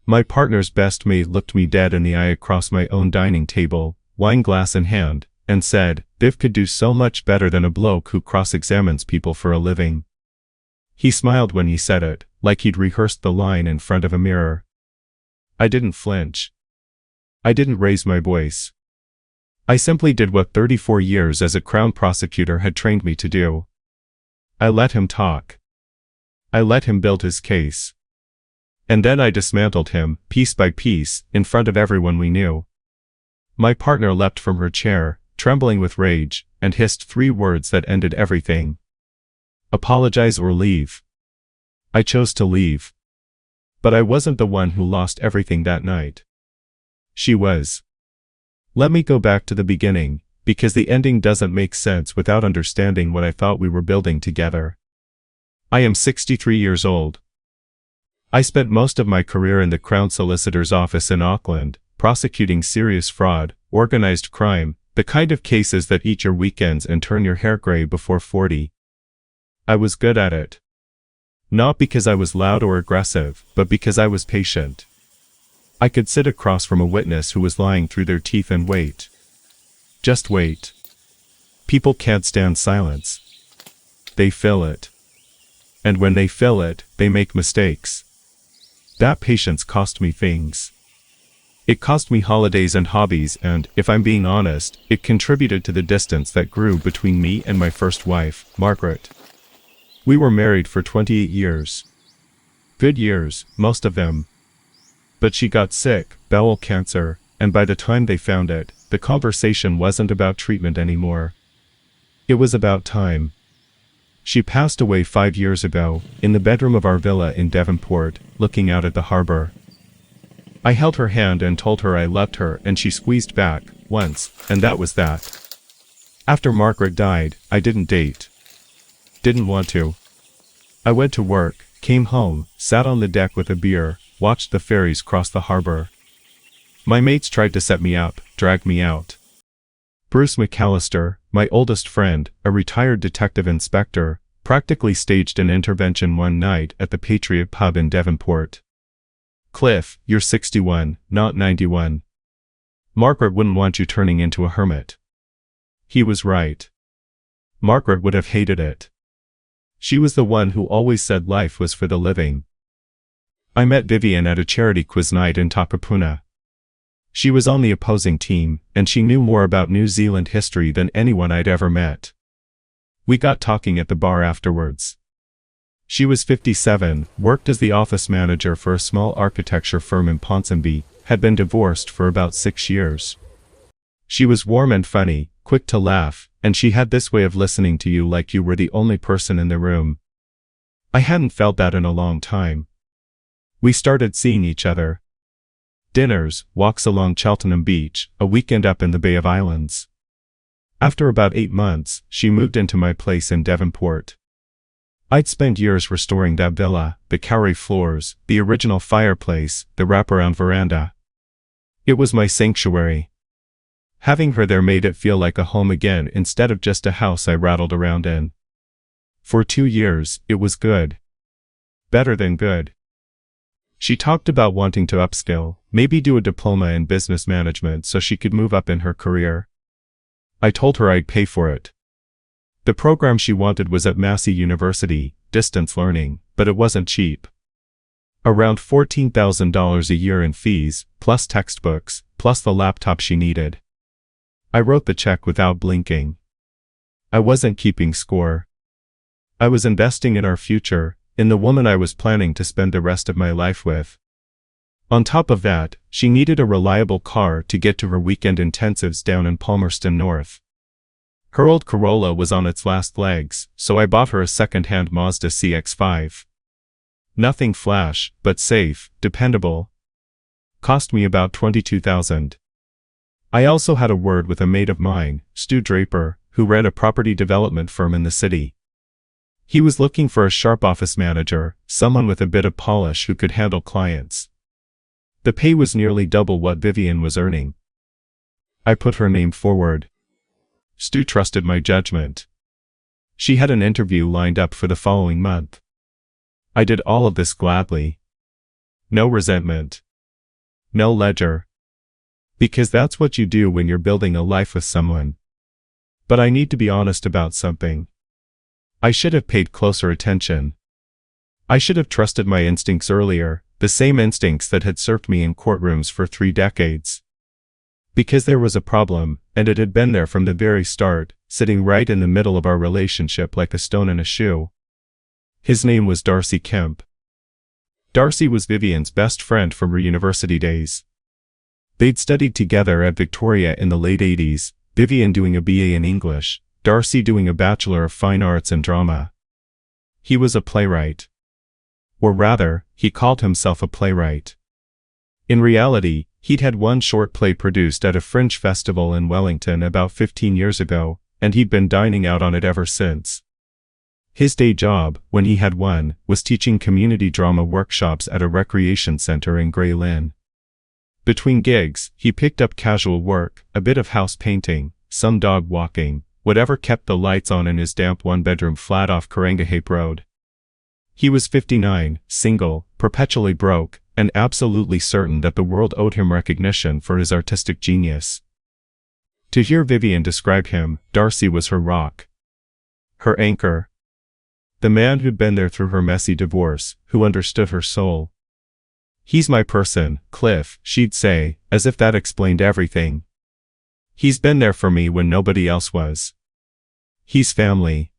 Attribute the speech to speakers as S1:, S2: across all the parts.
S1: My partner's best mate looked me dead in the eye across my own dining table, wine glass in hand, and said, "Viv could do so much better than a bloke who cross-examines people for a living." He smiled when he said it, like he'd rehearsed the line in front of a mirror. I didn't flinch. I didn't raise my voice. I simply did what 34 years as a Crown Prosecutor had trained me to do. I let him talk. I let him build his case. And then I dismantled him, piece by piece, in front of everyone we knew. My partner leapt from her chair, trembling with rage, and hissed 3 words that ended everything. Apologize or leave. I chose to leave. But I wasn't the one who lost everything that night. She was. Let me go back to the beginning, because the ending doesn't make sense without understanding what I thought we were building together. I am 63 years old. I spent most of my career in the Crown Solicitor's office in Auckland, prosecuting serious fraud, organized crime, the kind of cases that eat your weekends and turn your hair gray before 40. I was good at it. Not because I was loud or aggressive, but because I was patient. I could sit across from a witness who was lying through their teeth and wait. Just wait. People can't stand silence. They fill it. And when they fill it, they make mistakes. That patience cost me things. It cost me holidays and hobbies, and, if I'm being honest, it contributed to the distance that grew between me and my first wife, Margaret. We were married for 28 years. Good years, most of them. But she got sick, bowel cancer, and by the time they found it, the conversation wasn't about treatment anymore. It was about time. She passed away 5 years ago, in the bedroom of our villa in Devonport, looking out at the harbor. I held her hand and told her I loved her, and she squeezed back, once, and that was that. After Margaret died, I didn't date. Didn't want to. I went to work, came home, sat on the deck with a beer, watched the ferries cross the harbor. My mates tried to set me up, drag me out. Bruce McAllister, my oldest friend, a retired detective inspector, practically staged an intervention one night at the Patriot pub in Devonport. "Cliff, you're 61, not 91. Margaret wouldn't want you turning into a hermit." He was right. Margaret would have hated it. She was the one who always said life was for the living. I met Vivienne at a charity quiz night in Takapuna. She was on the opposing team, and she knew more about New Zealand history than anyone I'd ever met. We got talking at the bar afterwards. She was 57, worked as the office manager for a small architecture firm in Ponsonby, had been divorced for about 6 years. She was warm and funny, quick to laugh, and she had this way of listening to you like you were the only person in the room. I hadn't felt that in a long time. We started seeing each other. Dinners, walks along Cheltenham Beach, a weekend up in the Bay of Islands. After about 8 months, she moved into my place in Devonport. I'd spent years restoring that villa, the cowrie floors, the original fireplace, the wraparound veranda. It was my sanctuary. Having her there made it feel like a home again instead of just a house I rattled around in. For 2 years, it was good. Better than good. She talked about wanting to upskill, maybe do a diploma in business management so she could move up in her career. I told her I'd pay for it. The program she wanted was at Massey University, distance learning, but it wasn't cheap. Around $14,000 a year in fees, plus textbooks, plus the laptop she needed. I wrote the check without blinking. I wasn't keeping score. I was investing in our future, in the woman I was planning to spend the rest of my life with. On top of that, she needed a reliable car to get to her weekend intensives down in Palmerston North. Her old Corolla was on its last legs, so I bought her a second-hand Mazda CX-5. Nothing flash, but safe, dependable. Cost me about $22,000. I also had a word with a mate of mine, Stu Draper, who ran a property development firm in the city. He was looking for a sharp office manager, someone with a bit of polish who could handle clients. The pay was nearly double what Vivienne was earning. I put her name forward. Stu trusted my judgment. She had an interview lined up for the following month. I did all of this gladly. No resentment. no ledger. Because that's what you do when you're building a life with someone. But I need to be honest about something. I should have paid closer attention. I should have trusted my instincts earlier, the same instincts that had served me in courtrooms for 3 decades. Because there was a problem, and it had been there from the very start, sitting right in the middle of our relationship like a stone in a shoe. His name was Darcy Kemp. Darcy was Vivienne's best friend from her university days. They'd studied together at Victoria in the late 80s, Vivienne doing a BA in English, Darcy doing a Bachelor of Fine Arts in Drama. He was a playwright. Or rather, he called himself a playwright. In reality, he'd had one short play produced at a fringe festival in Wellington about 15 years ago, and he'd been dining out on it ever since. His day job, when he had one, was teaching community drama workshops at a recreation center in Grey Lynn. Between gigs, he picked up casual work, a bit of house painting, some dog walking, whatever kept the lights on in his damp one-bedroom flat off Karangahape Road. He was 59, single, perpetually broke, and absolutely certain that the world owed him recognition for his artistic genius. To hear Vivienne describe him, Darcy was her rock. Her anchor. The man who'd been there through her messy divorce, who understood her soul. He's my person, Cliff, she'd say, as if that explained everything. He's been there for me when nobody else was. He's family.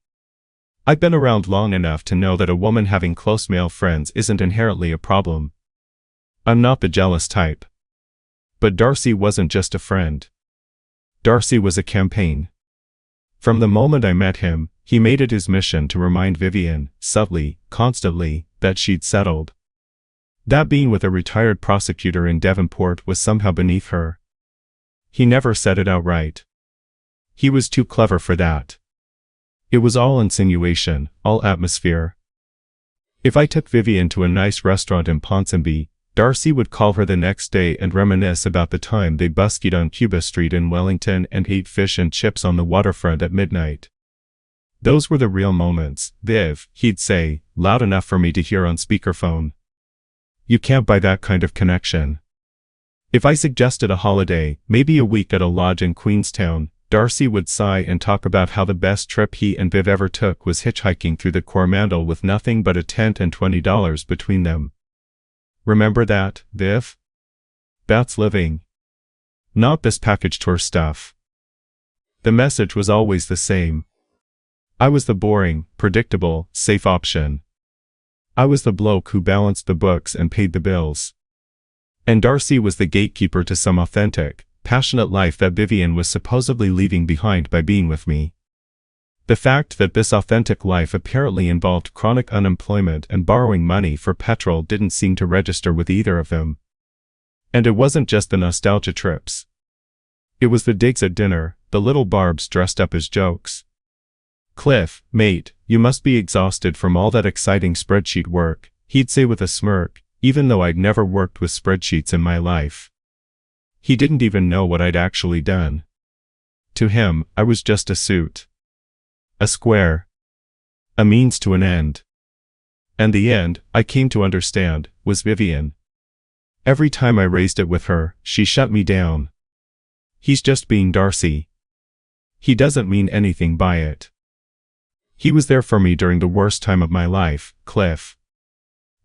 S1: I've been around long enough to know that a woman having close male friends isn't inherently a problem. I'm not the jealous type. But Darcy wasn't just a friend. Darcy was a campaign. From the moment I met him, he made it his mission to remind Vivienne, subtly, constantly, that she'd settled. That being with a retired prosecutor in Devonport was somehow beneath her. He never said it outright. He was too clever for that. It was all insinuation, all atmosphere. If I took Vivienne to a nice restaurant in Ponsonby, Darcy would call her the next day and reminisce about the time they buskied on Cuba Street in Wellington and ate fish and chips on the waterfront at midnight. Those were the real moments, Viv, he'd say, loud enough for me to hear on speakerphone. You can't buy that kind of connection. If I suggested a holiday, maybe a week at a lodge in Queenstown, Darcy would sigh and talk about how the best trip he and Viv ever took was hitchhiking through the Coromandel with nothing but a tent and $20 between them. Remember that, Viv? That's living. Not this package tour stuff. The message was always the same. I was the boring, predictable, safe option. I was the bloke who balanced the books and paid the bills. And Darcy was the gatekeeper to some authentic, passionate life that Vivienne was supposedly leaving behind by being with me. The fact that this authentic life apparently involved chronic unemployment and borrowing money for petrol didn't seem to register with either of them. And it wasn't just the nostalgia trips. It was the digs at dinner, the little barbs dressed up as jokes. Cliff, mate, you must be exhausted from all that exciting spreadsheet work, he'd say with a smirk, even though I'd never worked with spreadsheets in my life. He didn't even know what I'd actually done. To him, I was just a suit. A square. A means to an end. And the end, I came to understand, was Vivienne. Every time I raised it with her, she shut me down. He's just being Darcy. He doesn't mean anything by it. He was there for me during the worst time of my life, Cliff.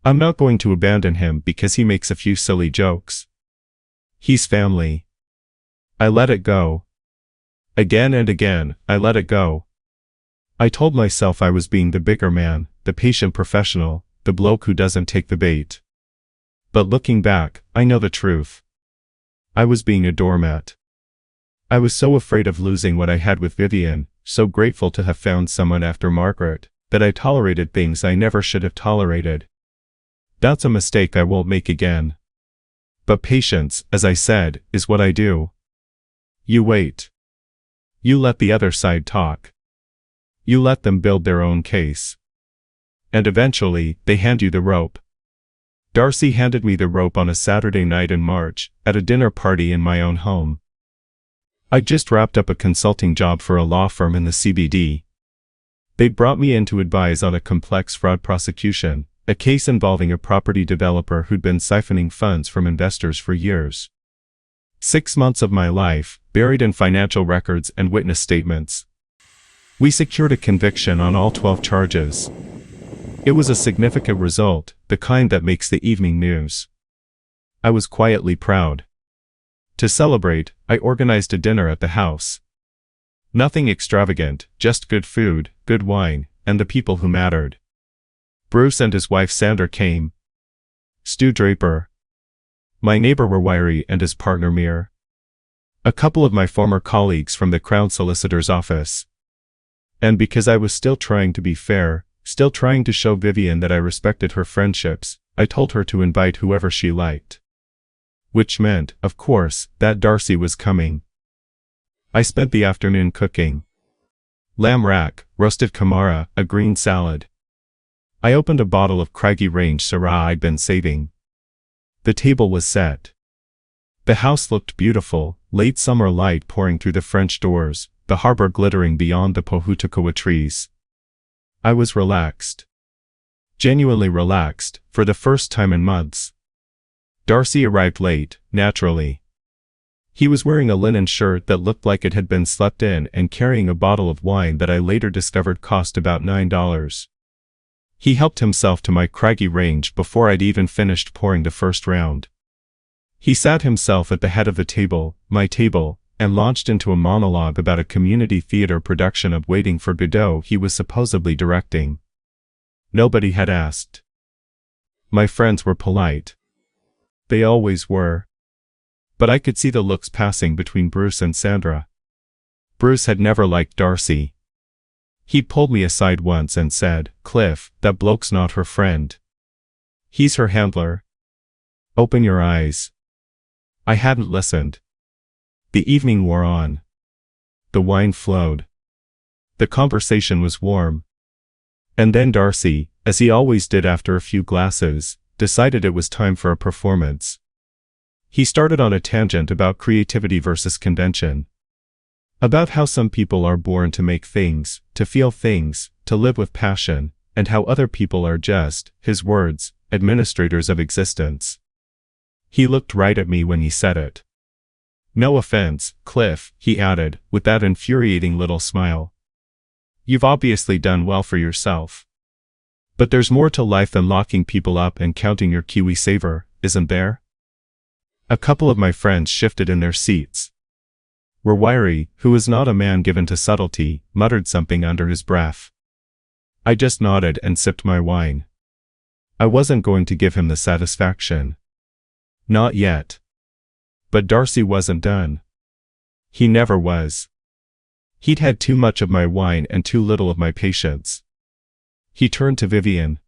S1: I'm not going to abandon him because he makes a few silly jokes. He's family. I let it go. Again and again, I let it go. I told myself I was being the bigger man, the patient professional, the bloke who doesn't take the bait. But looking back, I know the truth. I was being a doormat. I was so afraid of losing what I had with Vivienne, so grateful to have found someone after Margaret, that I tolerated things I never should have tolerated. That's a mistake I won't make again. But patience, as I said, is what I do. You wait. You let the other side talk. You let them build their own case. And eventually, they hand you the rope. Darcy handed me the rope on a Saturday night in March, at a dinner party in my own home. I'd just wrapped up a consulting job for a law firm in the CBD. They'd brought me in to advise on a complex fraud prosecution, a case involving a property developer who'd been siphoning funds from investors for years. 6 months of my life, buried in financial records and witness statements. We secured a conviction on all 12 charges. It was a significant result, the kind that makes the evening news. I was quietly proud. To celebrate, I organized a dinner at the house. Nothing extravagant, just good food, good wine, and the people who mattered. Bruce and his wife Sandra came. Stu Draper. My neighbor were Wiry and his partner Mir. A couple of my former colleagues from the Crown Solicitor's office. And because I was still trying to be fair, still trying to show Vivienne that I respected her friendships, I told her to invite whoever she liked. Which meant, of course, that Darcy was coming. I spent the afternoon cooking. Lamb rack, roasted kamara, a green salad. I opened a bottle of Craggy Range Syrah I'd been saving. The table was set. The house looked beautiful, late summer light pouring through the French doors, the harbor glittering beyond the pohutukawa trees. I was relaxed. Genuinely relaxed, for the first time in months. Darcy arrived late, naturally. He was wearing a linen shirt that looked like it had been slept in and carrying a bottle of wine that I later discovered cost about $9. He helped himself to my Craggy Range before I'd even finished pouring the first round. He sat himself at the head of the table, my table, and launched into a monologue about a community theater production of Waiting for Godot he was supposedly directing. Nobody had asked. My friends were polite. They always were. But I could see the looks passing between Bruce and Sandra. Bruce had never liked Darcy. He pulled me aside once and said, "Cliff, that bloke's not her friend. He's her handler. Open your eyes." I hadn't listened. The evening wore on. The wine flowed. The conversation was warm. And then Darcy, as he always did after a few glasses, decided it was time for a performance. He started on a tangent about creativity versus convention. About how some people are born to make things, to feel things, to live with passion, and how other people are just, his words, administrators of existence. He looked right at me when he said it. "No offense, Cliff," he added, with that infuriating little smile. "You've obviously done well for yourself. But there's more to life than locking people up and counting your kiwi saver, isn't there?" A couple of my friends shifted in their seats. Wiry, who was not a man given to subtlety, muttered something under his breath. I just nodded and sipped my wine. I wasn't going to give him the satisfaction. Not yet. But Darcy wasn't done. He never was. He'd had too much of my wine and too little of my patience. He turned to Vivienne.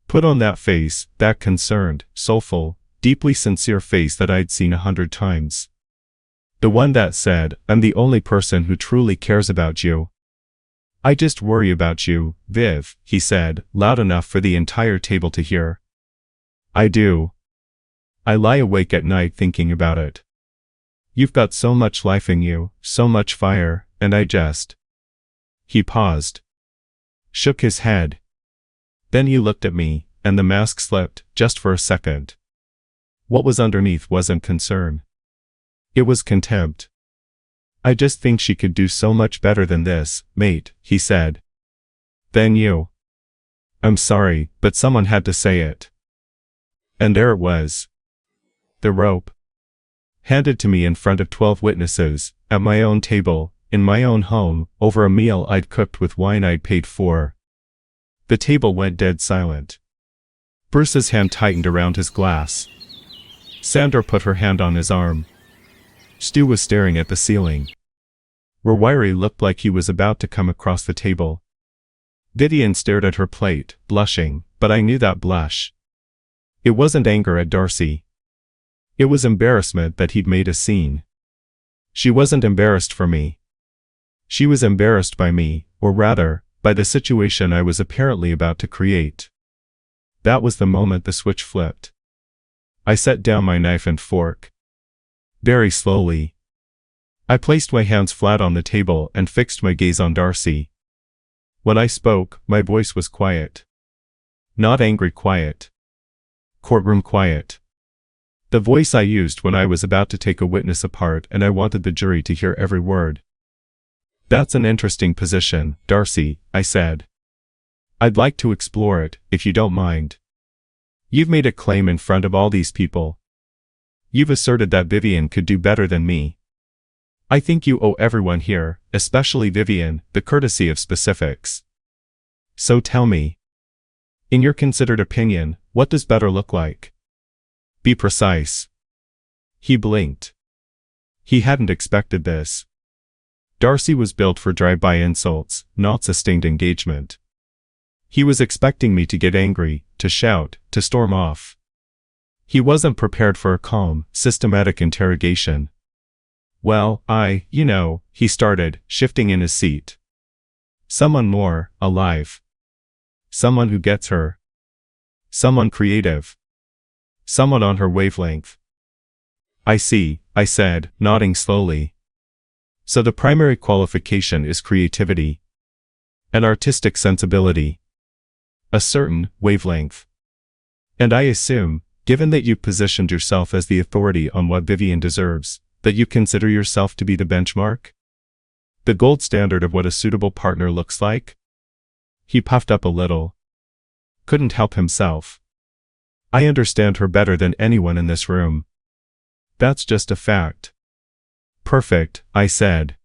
S1: Put on that face, that concerned, soulful, deeply sincere face that I'd seen 100 times. The one that said, "I'm the only person who truly cares about you. I just worry about you, Viv," he said, loud enough for the entire table to hear. "I do. I lie awake at night thinking about it. You've got so much life in you, so much fire, and I just..." He paused. Shook his head. Then he looked at me, and the mask slipped, just for a second. What was underneath wasn't concern. It was contempt. "I just think she could do so much better than this, mate," he said. "Than you. I'm sorry, but someone had to say it." And there it was. The rope. Handed to me in front of 12 witnesses, at my own table, in my own home, over a meal I'd cooked with wine I'd paid for. The table went dead silent. Bruce's hand tightened around his glass. Sandra put her hand on his arm. Stu was staring at the ceiling. Wiry looked like he was about to come across the table. Vivienne stared at her plate, blushing, but I knew that blush. It wasn't anger at Darcy. It was embarrassment that he'd made a scene. She wasn't embarrassed for me. She was embarrassed by me, or rather, by the situation I was apparently about to create. That was the moment the switch flipped. I set down my knife and fork. Very slowly. I placed my hands flat on the table and fixed my gaze on Darcy. When I spoke, my voice was quiet. Not angry quiet. Courtroom quiet. The voice I used when I was about to take a witness apart and I wanted the jury to hear every word. That's an interesting position, Darcy, I said. I'd like to explore it, if you don't mind. You've made a claim in front of all these people. You've asserted that Vivienne could do better than me. I think you owe everyone here, especially Vivienne, the courtesy of specifics. So tell me. In your considered opinion, what does better look like? Be precise. He blinked. He hadn't expected this. Darcy was built for drive-by insults, not sustained engagement. He was expecting me to get angry, to shout, to storm off. He wasn't prepared for a calm, systematic interrogation. Well, he started, shifting in his seat. Someone more, alive. Someone who gets her. Someone creative. Someone on her wavelength. I see, I said, nodding slowly. So the primary qualification is creativity. An artistic sensibility. A certain wavelength. And I assume, given that you've positioned yourself as the authority on what Vivienne deserves, that you consider yourself to be the benchmark? The gold standard of what a suitable partner looks like? He puffed up a little. Couldn't help himself. I understand her better than anyone in this room. That's just a fact. Perfect, I said.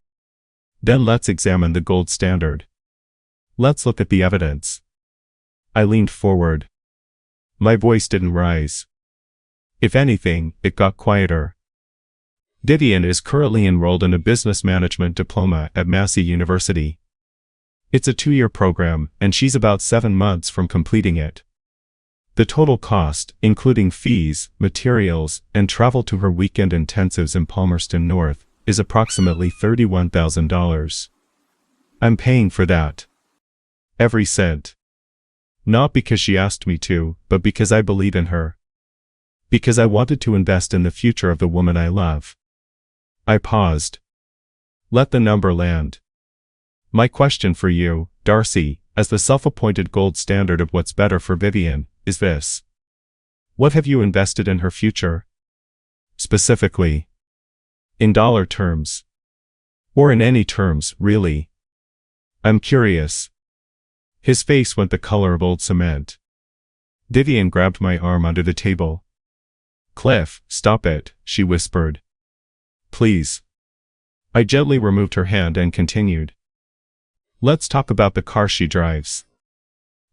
S1: Then let's examine the gold standard. Let's look at the evidence. I leaned forward. My voice didn't rise. If anything, it got quieter. Vivienne is currently enrolled in a business management diploma at Massey University. It's a 2-year program, and she's about 7 months from completing it. The total cost, including fees, materials, and travel to her weekend intensives in Palmerston North, is approximately $31,000. I'm paying for that. Every cent. Not because she asked me to, but because I believe in her. Because I wanted to invest in the future of the woman I love. I paused. Let the number land. My question for you, Darcy, as the self-appointed gold standard of what's better for Vivienne, is this. What have you invested in her future? Specifically. In dollar terms. Or in any terms, really. I'm curious. His face went the color of old cement. Vivienne grabbed my arm under the table. Cliff, stop it, she whispered. Please. I gently removed her hand and continued. Let's talk about the car she drives.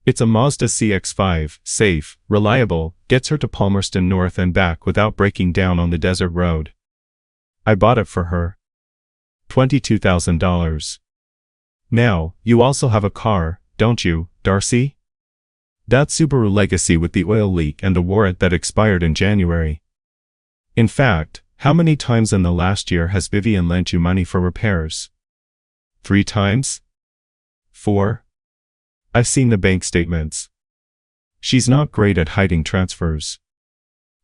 S1: It's a Mazda CX-5, safe, reliable, gets her to Palmerston North and back without breaking down on the desert road. I bought it for her. $22,000. Now, you also have a car, don't you, Darcy? That Subaru Legacy with the oil leak and the warrant that expired in January. In fact, how many times in the last year has Vivienne lent you money for repairs? 3 times? 4? I've seen the bank statements. She's not great at hiding transfers.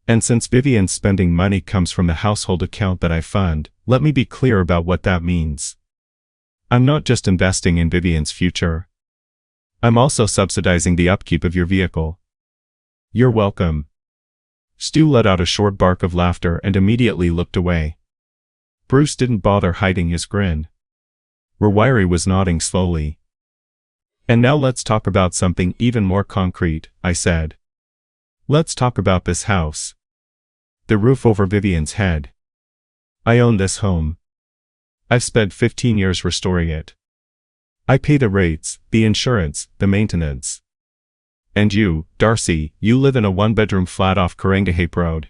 S1: And since Vivienne's spending money comes from the household account that I fund, let me be clear about what that means. I'm not just investing in Vivienne's future. I'm also subsidizing the upkeep of your vehicle. You're welcome. Stu let out a short bark of laughter and immediately looked away. Bruce didn't bother hiding his grin. Rewiri was nodding slowly. And now let's talk about something even more concrete, I said. Let's talk about this house. The roof over Vivienne's head. I own this home. I've spent 15 years restoring it. I pay the rates, the insurance, the maintenance. And you, Darcy, you live in a 1-bedroom flat off Karangahape Road.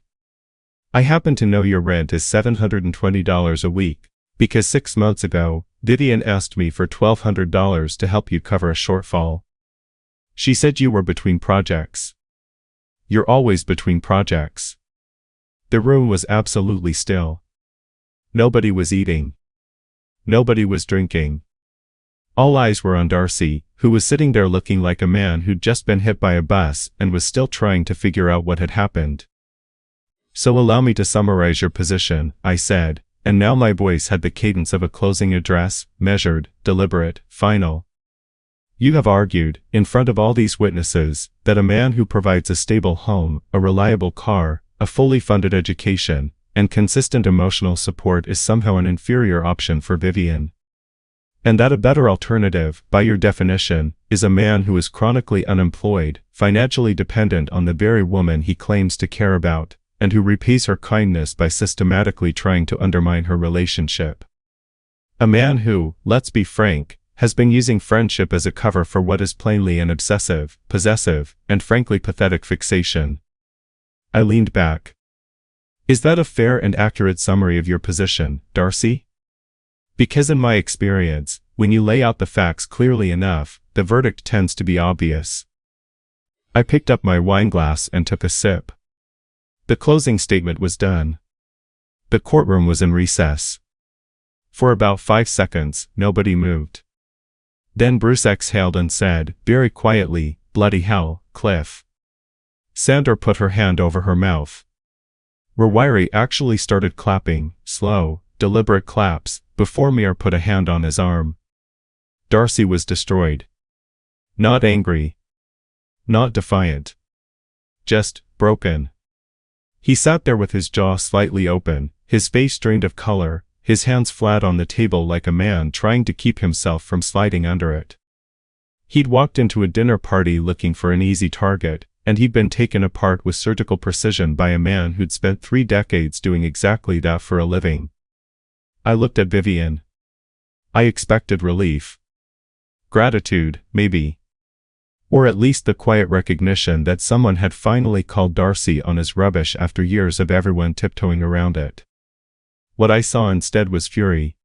S1: I happen to know your rent is $720 a week, because 6 months ago, Vivienne asked me for $1,200 to help you cover a shortfall. She said you were between projects. You're always between projects. The room was absolutely still. Nobody was eating. Nobody was drinking. All eyes were on Darcy, who was sitting there looking like a man who'd just been hit by a bus and was still trying to figure out what had happened. So allow me to summarize your position, I said, and now my voice had the cadence of a closing address, measured, deliberate, final. You have argued, in front of all these witnesses, that a man who provides a stable home, a reliable car, a fully funded education, and consistent emotional support is somehow an inferior option for Vivienne. And that a better alternative, by your definition, is a man who is chronically unemployed, financially dependent on the very woman he claims to care about, and who repays her kindness by systematically trying to undermine her relationship. A man who, let's be frank, has been using friendship as a cover for what is plainly an obsessive, possessive, and frankly pathetic fixation. I leaned back. Is that a fair and accurate summary of your position, Darcy? Because in my experience, when you lay out the facts clearly enough, the verdict tends to be obvious. I picked up my wineglass and took a sip. The closing statement was done. The courtroom was in recess. For about 5 seconds, nobody moved. Then Bruce exhaled and said, very quietly, "Bloody hell, Cliff." Sandra put her hand over her mouth. Rewire actually started clapping, slow, deliberate claps, before Mir put a hand on his arm. Darcy was destroyed. Not angry. Not defiant. Just broken. He sat there with his jaw slightly open, his face drained of color, his hands flat on the table like a man trying to keep himself from sliding under it. He'd walked into a dinner party looking for an easy target, and he'd been taken apart with surgical precision by a man who'd spent 3 decades doing exactly that for a living. I looked at Vivienne. I expected relief. Gratitude, maybe. Or at least the quiet recognition that someone had finally called Darcy on his rubbish after years of everyone tiptoeing around it. What I saw instead was fury.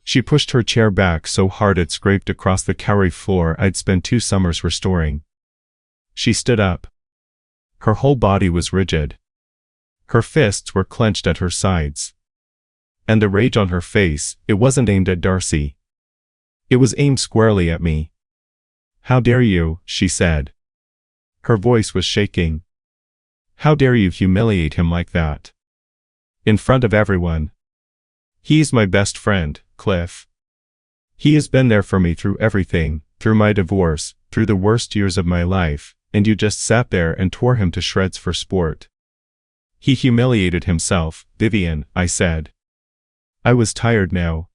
S1: She pushed her chair back so hard it scraped across the carry floor I'd spent 2 summers restoring. She stood up. Her whole body was rigid. Her fists were clenched at her sides. And the rage on her face, it wasn't aimed at Darcy. It was aimed squarely at me. "How dare you," she said. Her voice was shaking. "How dare you humiliate him like that? In front of everyone. He's my best friend, Cliff. He has been there for me through everything, through my divorce, through the worst years of my life, and you just sat there and tore him to shreds for sport." "He humiliated himself, Vivienne," I said. I was tired now.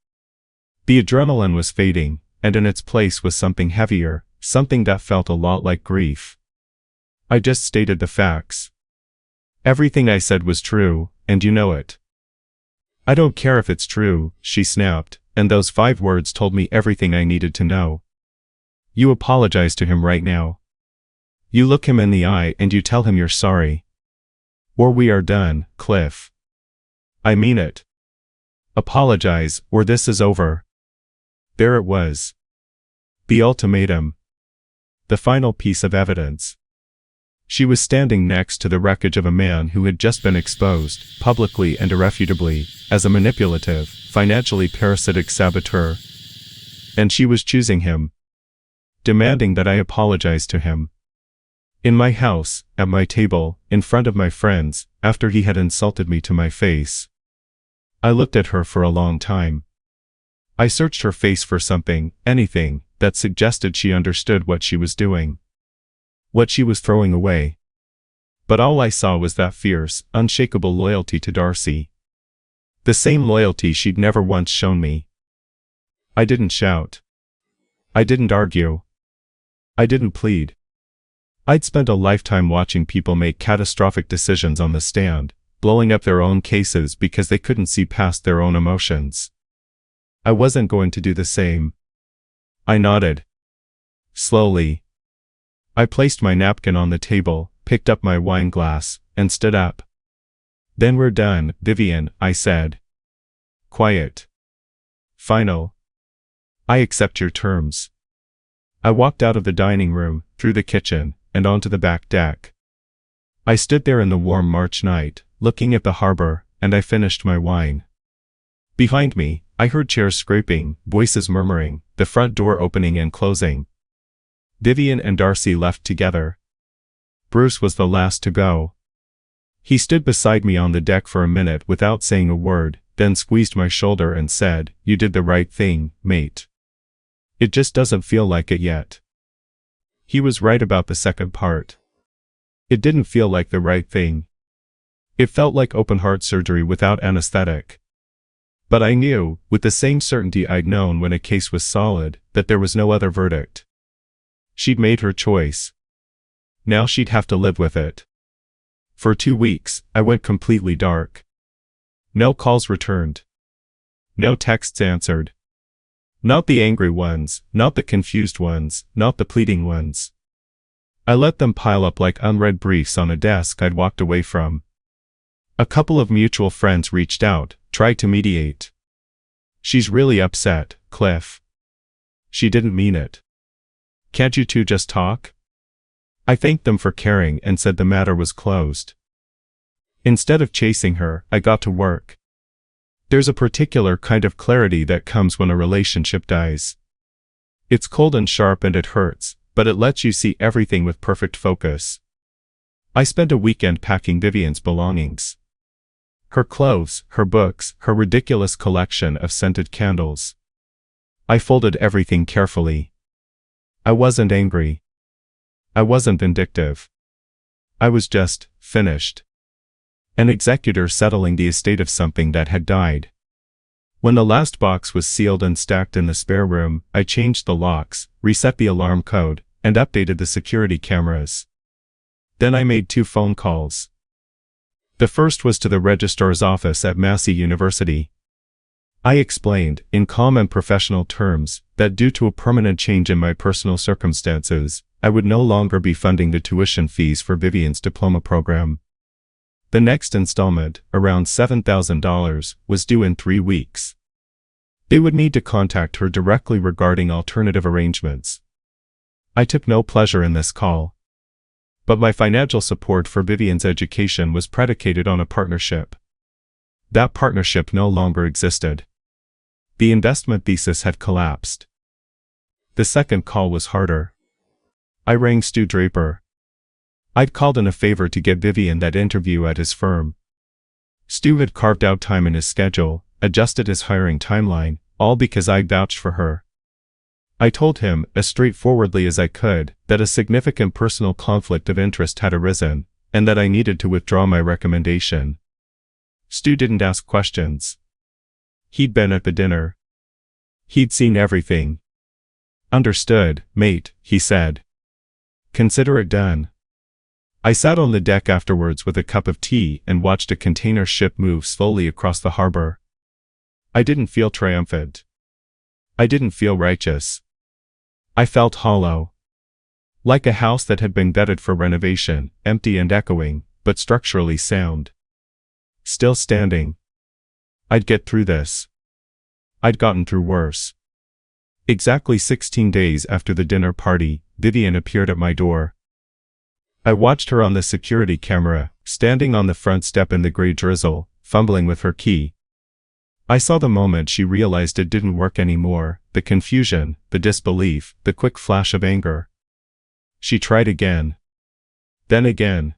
S1: The adrenaline was fading, and in its place was something heavier, something that felt a lot like grief. I just stated the facts. Everything I said was true, and you know it. "I don't care if it's true," she snapped, and those 5 words told me everything I needed to know. "You apologize to him right now. You look him in the eye and you tell him you're sorry. Or we are done, Cliff. I mean it. Apologize, or this is over." There it was. The ultimatum. The final piece of evidence. She was standing next to the wreckage of a man who had just been exposed, publicly and irrefutably, as a manipulative, financially parasitic saboteur. And she was choosing him. Demanding that I apologize to him. In my house, at my table, in front of my friends, after he had insulted me to my face. I looked at her for a long time. I searched her face for something, anything, that suggested she understood what she was doing. What she was throwing away. But all I saw was that fierce, unshakable loyalty to Darcy. The same loyalty she'd never once shown me. I didn't shout. I didn't argue. I didn't plead. I'd spent a lifetime watching people make catastrophic decisions on the stand, blowing up their own cases because they couldn't see past their own emotions. I wasn't going to do the same. I nodded. Slowly. I placed my napkin on the table, picked up my wine glass, and stood up. "Then we're done, Vivienne," I said. Quiet. Final. "I accept your terms." I walked out of the dining room, through the kitchen, and onto the back deck. I stood there in the warm March night, looking at the harbor, and I finished my wine. Behind me, I heard chairs scraping, voices murmuring, the front door opening and closing. Vivienne and Darcy left together. Bruce was the last to go. He stood beside me on the deck for a minute without saying a word, then squeezed my shoulder and said, "You did the right thing, mate. It just doesn't feel like it yet. He was right about the second part. It didn't feel like the right thing. It felt like open heart surgery without anesthetic. But I knew, with the same certainty I'd known when a case was solid, that there was no other verdict. She'd made her choice. Now she'd have to live with it. For 2 weeks, I went completely dark. No calls returned. No texts answered. Not the angry ones, not the confused ones, not the pleading ones. I let them pile up like unread briefs on a desk I'd walked away from. A couple of mutual friends reached out, tried to mediate. She's really upset, Cliff. She didn't mean it. Can't you two just talk? I thanked them for caring and said the matter was closed. Instead of chasing her, I got to work. There's a particular kind of clarity that comes when a relationship dies. It's cold and sharp and it hurts, but it lets you see everything with perfect focus. I spent a weekend packing Vivienne's belongings. Her clothes, her books, her ridiculous collection of scented candles. I folded everything carefully. I wasn't angry. I wasn't vindictive. I was just finished. An executor settling the estate of something that had died. When the last box was sealed and stacked in the spare room, I changed the locks, reset the alarm code, and updated the security cameras. Then I made 2 phone calls. The first was to the registrar's office at Massey University. I explained, in calm and professional terms, that due to a permanent change in my personal circumstances, I would no longer be funding the tuition fees for Vivienne's diploma program. The next installment, around $7,000, was due in 3 weeks. They would need to contact her directly regarding alternative arrangements. I took no pleasure in this call. But my financial support for Vivienne's education was predicated on a partnership. That partnership no longer existed. The investment thesis had collapsed. The second call was harder. I rang Stu Draper. I'd called in a favor to get Vivienne that interview at his firm. Stu had carved out time in his schedule, adjusted his hiring timeline, all because I'd vouched for her. I told him, as straightforwardly as I could, that a significant personal conflict of interest had arisen, and that I needed to withdraw my recommendation. Stu didn't ask questions. He'd been at the dinner. He'd seen everything. Understood, mate, he said. Consider it done. I sat on the deck afterwards with a cup of tea and watched a container ship move slowly across the harbor. I didn't feel triumphant. I didn't feel righteous. I felt hollow. Like a house that had been gutted for renovation, empty and echoing, but structurally sound. Still standing. I'd get through this. I'd gotten through worse. Exactly 16 days after the dinner party, Vivienne appeared at my door. I watched her on the security camera, standing on the front step in the gray drizzle, fumbling with her key. I saw the moment she realized it didn't work anymore, the confusion, the disbelief, the quick flash of anger. She tried again. Then again.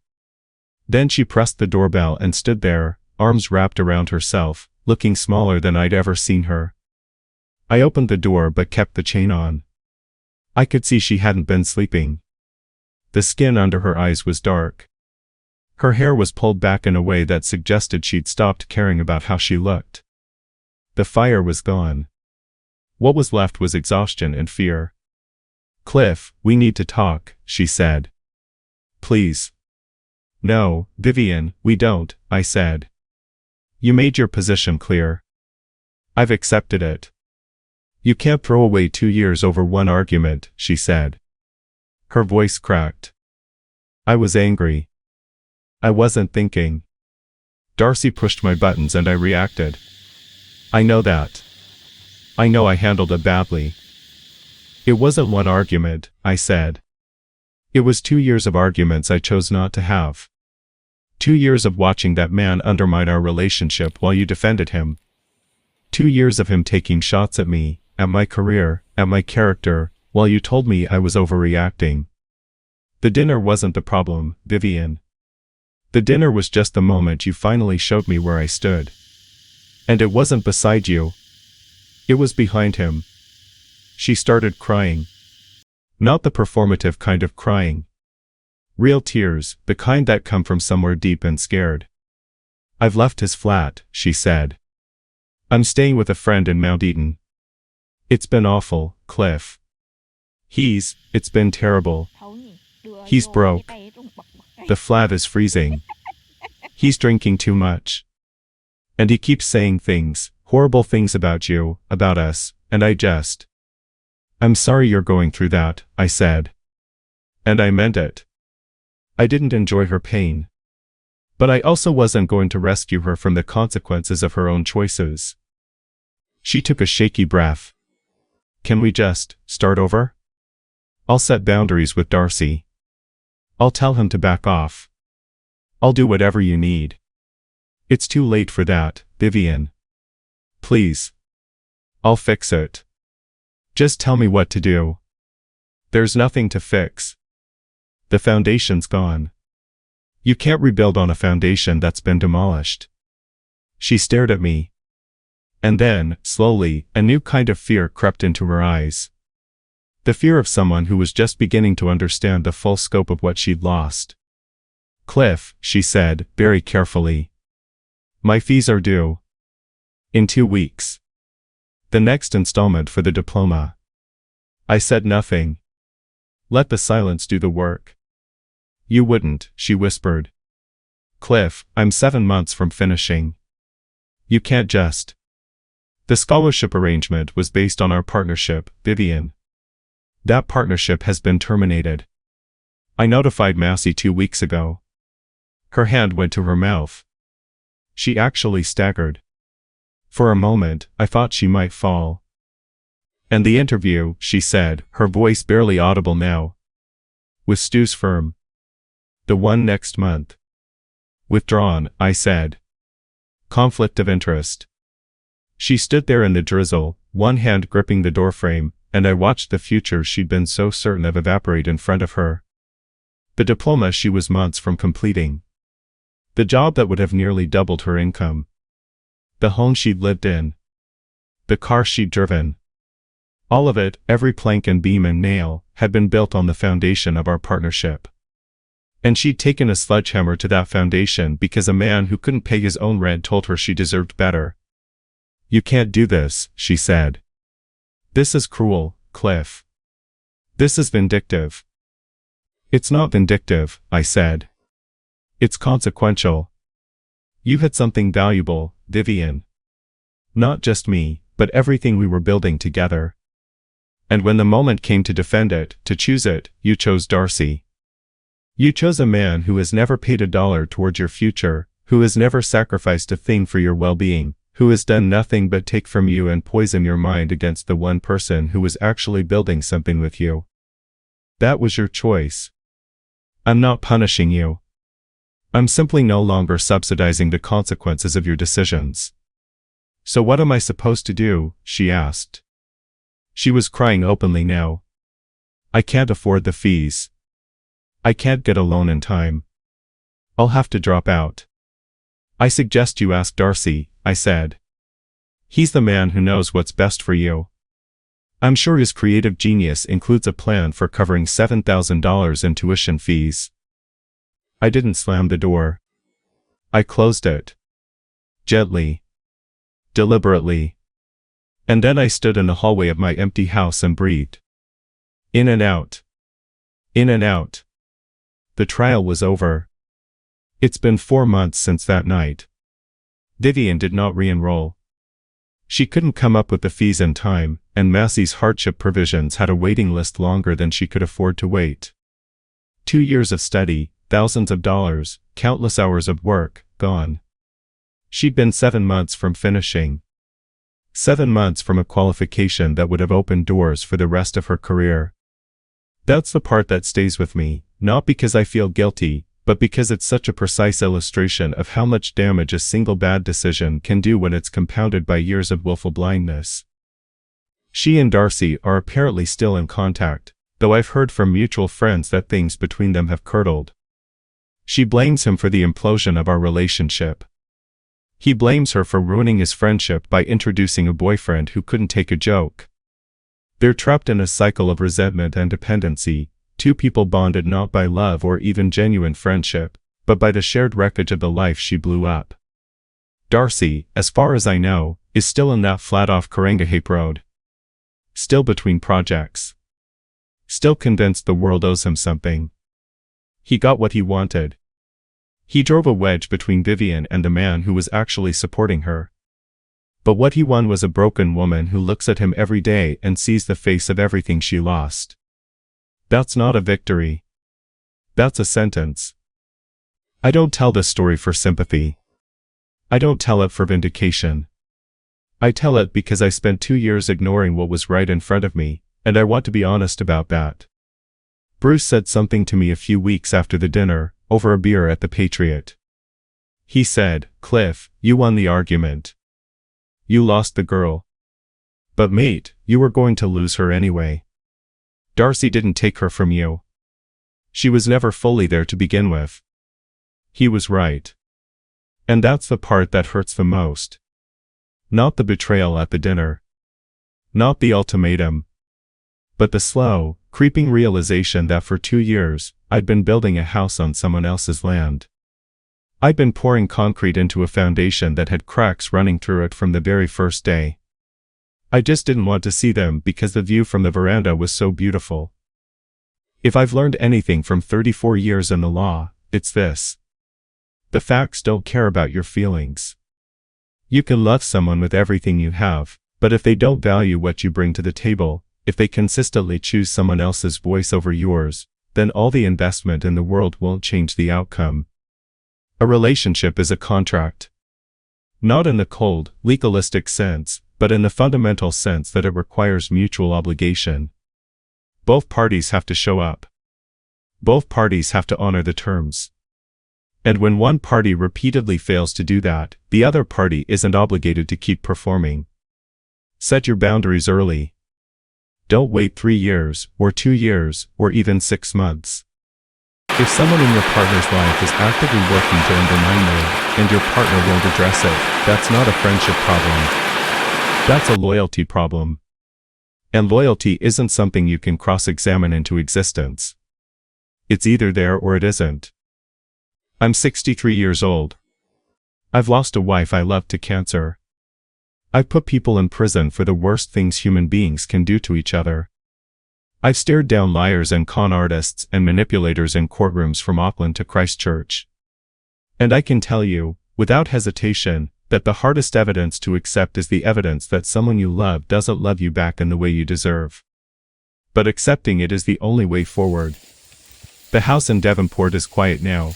S1: Then she pressed the doorbell and stood there, arms wrapped around herself, looking smaller than I'd ever seen her. I opened the door but kept the chain on. I could see she hadn't been sleeping. The skin under her eyes was dark. Her hair was pulled back in a way that suggested she'd stopped caring about how she looked. The fire was gone. What was left was exhaustion and fear. "Cliff, we need to talk," she said. "Please." "No, Vivienne, we don't," I said. "You made your position clear. I've accepted it. You can't throw away 2 years over one argument," she said. Her voice cracked. I was angry. I wasn't thinking. Darcy pushed my buttons and I reacted. I know that. I know I handled it badly. It wasn't one argument, I said. It was 2 years of arguments I chose not to have. 2 years of watching that man undermine our relationship while you defended him. 2 years of him taking shots at me, at my career, at my character, while you told me I was overreacting. The dinner wasn't the problem, Vivienne. The dinner was just the moment you finally showed me where I stood. And it wasn't beside you. It was behind him. She started crying. Not the performative kind of crying. Real tears, the kind that come from somewhere deep and scared. I've left his flat, she said. I'm staying with a friend in Mount Eden. It's been awful, Cliff. It's been terrible. He's broke. The flat is freezing. He's drinking too much. And he keeps saying things, horrible things about you, about us, and I'm sorry you're going through that, I said. And I meant it. I didn't enjoy her pain. But I also wasn't going to rescue her from the consequences of her own choices. She took a shaky breath. Can we just start over? I'll set boundaries with Darcy. I'll tell him to back off. I'll do whatever you need. It's too late for that, Vivienne. Please. I'll fix it. Just tell me what to do. There's nothing to fix. The foundation's gone. You can't rebuild on a foundation that's been demolished. She stared at me. And then, slowly, a new kind of fear crept into her eyes. The fear of someone who was just beginning to understand the full scope of what she'd lost. Cliff, she said, very carefully. My fees are due. In 2 weeks. The next installment for the diploma. I said nothing. Let the silence do the work. You wouldn't, she whispered. Cliff, I'm 7 months from finishing. You can't just. The scholarship arrangement was based on our partnership, Vivienne. That partnership has been terminated. I notified Massey 2 weeks ago. Her hand went to her mouth. She actually staggered. For a moment, I thought she might fall. And the interview, she said, her voice barely audible now. With Stu's firm. The one next month. Withdrawn, I said. Conflict of interest. She stood there in the drizzle, one hand gripping the doorframe, and I watched the future she'd been so certain of evaporate in front of her. The diploma she was months from completing. The job that would have nearly doubled her income. The home she'd lived in. The car she'd driven. All of it, every plank and beam and nail, had been built on the foundation of our partnership. And she'd taken a sledgehammer to that foundation because a man who couldn't pay his own rent told her she deserved better. You can't do this, she said. This is cruel, Cliff. This is vindictive. It's not vindictive, I said. It's consequential. You had something valuable, Vivienne. Not just me, but everything we were building together. And when the moment came to defend it, to choose it, you chose Darcy. You chose a man who has never paid $1 towards your future, who has never sacrificed a thing for your well-being, who has done nothing but take from you and poison your mind against the one person who was actually building something with you. That was your choice. I'm not punishing you. I'm simply no longer subsidizing the consequences of your decisions. So what am I supposed to do? She asked. She was crying openly now. I can't afford the fees. I can't get a loan in time. I'll have to drop out. I suggest you ask Darcy, I said. He's the man who knows what's best for you. I'm sure his creative genius includes a plan for covering $7,000 in tuition fees. I didn't slam the door. I closed it. Gently. Deliberately. And then I stood in the hallway of my empty house and breathed. In and out. In and out. The trial was over. It's been 4 months since that night. Vivienne did not re-enroll. She couldn't come up with the fees in time, and Massey's hardship provisions had a waiting list longer than she could afford to wait. 2 years of study, thousands of dollars, countless hours of work, gone. She'd been 7 months from finishing. 7 months from a qualification that would have opened doors for the rest of her career. That's the part that stays with me, not because I feel guilty, but because it's such a precise illustration of how much damage a single bad decision can do when it's compounded by years of willful blindness. She and Darcy are apparently still in contact, though I've heard from mutual friends that things between them have curdled. She blames him for the implosion of our relationship. He blames her for ruining his friendship by introducing a boyfriend who couldn't take a joke. They're trapped in a cycle of resentment and dependency, two people bonded not by love or even genuine friendship, but by the shared wreckage of the life she blew up. Darcy, as far as I know, is still in that flat off Karangahape Road. Still between projects. Still convinced the world owes him something. He got what he wanted. He drove a wedge between Vivienne and the man who was actually supporting her. But what he won was a broken woman who looks at him every day and sees the face of everything she lost. That's not a victory. That's a sentence. I don't tell this story for sympathy. I don't tell it for vindication. I tell it because I spent 2 years ignoring what was right in front of me, and I want to be honest about that. Bruce said something to me a few weeks after the dinner, over a beer at the Patriot. He said, "Cliff, you won the argument. You lost the girl. But mate, you were going to lose her anyway. Darcy didn't take her from you. She was never fully there to begin with." He was right. And that's the part that hurts the most. Not the betrayal at the dinner. Not the ultimatum. But the slow, creeping realization that for 2 years, I'd been building a house on someone else's land. I'd been pouring concrete into a foundation that had cracks running through it from the very first day. I just didn't want to see them because the view from the veranda was so beautiful. If I've learned anything from 34 years in the law, it's this. The facts don't care about your feelings. You can love someone with everything you have, but if they don't value what you bring to the table, if they consistently choose someone else's voice over yours, then all the investment in the world won't change the outcome. A relationship is a contract. Not in the cold, legalistic sense, but in the fundamental sense that it requires mutual obligation. Both parties have to show up. Both parties have to honor the terms. And when one party repeatedly fails to do that, the other party isn't obligated to keep performing. Set your boundaries early. Don't wait 3 years, or 2 years, or even 6 months. If someone in your partner's life is actively working to undermine you, and your partner won't address it, that's not a friendship problem. That's a loyalty problem. And loyalty isn't something you can cross-examine into existence. It's either there or it isn't. I'm 63 years old. I've lost a wife I loved to cancer. I've put people in prison for the worst things human beings can do to each other. I've stared down liars and con artists and manipulators in courtrooms from Auckland to Christchurch. And I can tell you, without hesitation, that the hardest evidence to accept is the evidence that someone you love doesn't love you back in the way you deserve. But accepting it is the only way forward. The house in Devonport is quiet now.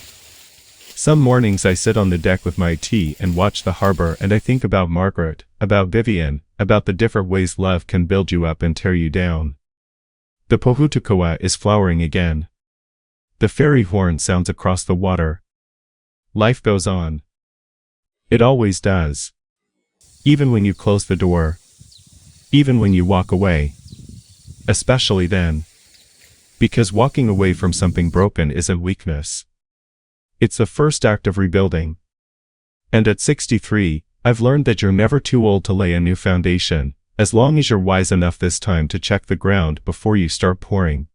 S1: Some mornings I sit on the deck with my tea and watch the harbor, and I think about Margaret, about Vivienne, about the different ways love can build you up and tear you down. The pohutukawa is flowering again. The ferry horn sounds across the water. Life goes on. It always does. Even when you close the door. Even when you walk away. Especially then. Because walking away from something broken isn't weakness. It's the first act of rebuilding. And at 63, I've learned that you're never too old to lay a new foundation, as long as you're wise enough this time to check the ground before you start pouring.